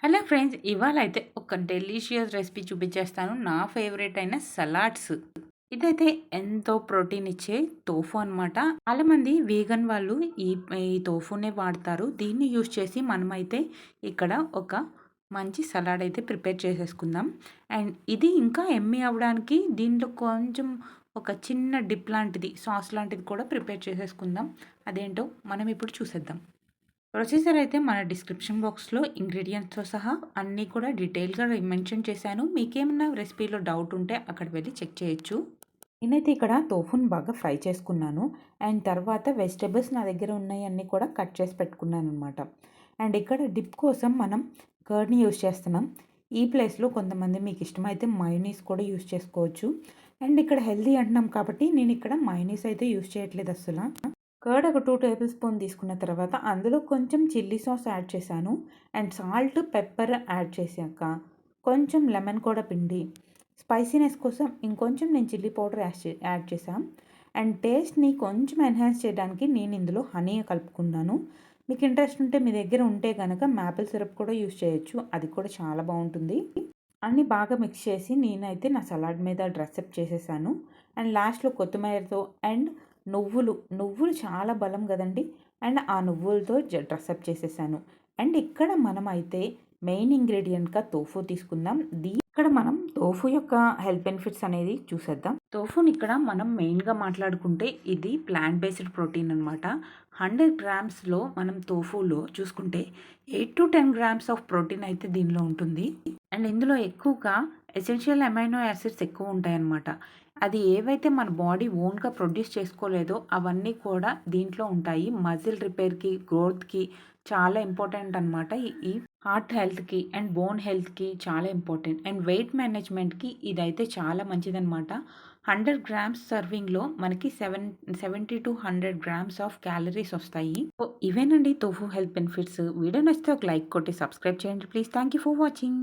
Hello friends, ఇవాళ అయితే ఒక డెలీషియస్ రెసిపీ చూపించేస్తాను. నా ఫేవరెట్ అయిన సలాడ్స్. ఇదైతే ఎంతో ప్రోటీన్ ఇచ్చే టోఫు అనమాట. చాలామంది వీగన్ వాళ్ళు ఈ ఈ టోఫునే వాడతారు. దీన్ని యూజ్ చేసి మనమైతే ఇక్కడ ఒక మంచి సలాడ్ అయితే ప్రిపేర్ చేసేసుకుందాం. అండ్ ఇది ఇంకా ఎమ్మి అవ్వడానికి దీంట్లో కొంచెం ఒక చిన్న డిప్ లాంటిది, సాస్ లాంటిది కూడా ప్రిపేర్ చేసేసుకుందాం. అదేంటో మనం ఇప్పుడు చూసేద్దాం. ప్రొసీజర్ అయితే మన డిస్క్రిప్షన్ బాక్స్లో ఇంగ్రీడియంట్స్తో సహా అన్నీ కూడా డీటెయిల్గా మెన్షన్ చేశాను. మీకేమన్నా రెసిపీలో డౌట్ ఉంటే అక్కడ వెళ్ళి చెక్ చేయొచ్చు. నేనైతే ఇక్కడ టోఫుని బాగా ఫ్రై చేసుకున్నాను. అండ్ తర్వాత వెజిటేబుల్స్ నా దగ్గర ఉన్నాయన్నీ కూడా కట్ చేసి పెట్టుకున్నాను అనమాట. అండ్ ఇక్కడ డిప్ కోసం మనం కర్డ్ని యూస్ చేస్తున్నాం. ఈ ప్లేస్లో కొంతమంది మీకు ఇష్టమైతే మయోనీస్ కూడా యూస్ చేసుకోవచ్చు. అండ్ ఇక్కడ హెల్దీ అంటున్నాం కాబట్టి నేను ఇక్కడ మయోనీస్ అయితే యూస్ చేయట్లేదు అసలు. కర్డ్ ఒక 2 టేబుల్ స్పూన్ తీసుకున్న తర్వాత అందులో కొంచెం చిల్లీ సాస్ యాడ్ చేశాను. అండ్ సాల్ట్, పెప్పర్ యాడ్ చేశాక కొంచెం లెమన్ కూడా పిండి స్పైసీనెస్ కోసం ఇంకొంచెం నేను చిల్లీ పౌడర్ యాడ్ చేశాను. అండ్ టేస్ట్ని కొంచెం ఎన్హాన్స్ చేయడానికి నేను ఇందులో హనీ కలుపుకున్నాను. మీకు ఇంట్రెస్ట్ ఉంటే మీ దగ్గర ఉంటే కనుక మ్యాపిల్ సిరప్ కూడా యూస్ చేయొచ్చు. అది కూడా చాలా బాగుంటుంది. అన్నీ బాగా మిక్స్ చేసి నేనైతే నా సలాడ్ మీద డ్రెస్అప్ చేసేసాను. అండ్ లాస్ట్లో కొత్తిమీరతో అండ్ నువ్వులు చాలా బలం కదండి. అండ్ ఆ నువ్వులతో డ్రెస్అప్ చేసేసాను. అండ్ ఇక్కడ మనమైతే మెయిన్ ఇంగ్రీడియంట్గా టోఫు తీసుకుందాం. ఇక్కడ మనం టోఫు యొక్క హెల్త్ బెనిఫిట్స్ అనేది చూసేద్దాం. టోఫుని ఇక్కడ మనం మెయిన్గా మాట్లాడుకుంటే ఇది ప్లాంట్ బేస్డ్ ప్రోటీన్ అనమాట. 100 గ్రామ్స్లో మనం టోఫులో చూసుకుంటే 8 to 10 గ్రామ్స్ ఆఫ్ ప్రోటీన్ అయితే దీనిలో ఉంటుంది. అండ్ ఇందులో ఎక్కువగా ఎసెన్షియల్ అమైనో యాసిడ్స్ ఎక్కువ ఉంటాయన్నమాట. అది ఏవైతే మన బాడీ ఓన్గా ప్రొడ్యూస్ చేసుకోలేదో అవన్నీ కూడా దీంట్లో ఉంటాయి. మజిల్ రిపేర్కి, గ్రోత్కి చాలా ఇంపార్టెంట్ అనమాట. ఈ హార్ట్ హెల్త్కి అండ్ బోన్ హెల్త్కి చాలా ఇంపార్టెంట్. అండ్ వెయిట్ మేనేజ్మెంట్కి ఇదైతే చాలా మంచిదనమాట. 100 గ్రామ్స్ సర్వింగ్లో మనకి 70 to 100 గ్రామ్స్ ఆఫ్ క్యాలరీస్ వస్తాయి. సో ఇవేనండి టోఫు హెల్త్ బెనిఫిట్స్. వీడియో నచ్చితే ఒక లైక్ కొట్టి సబ్స్క్రైబ్ చేయండి please. Thank you for watching.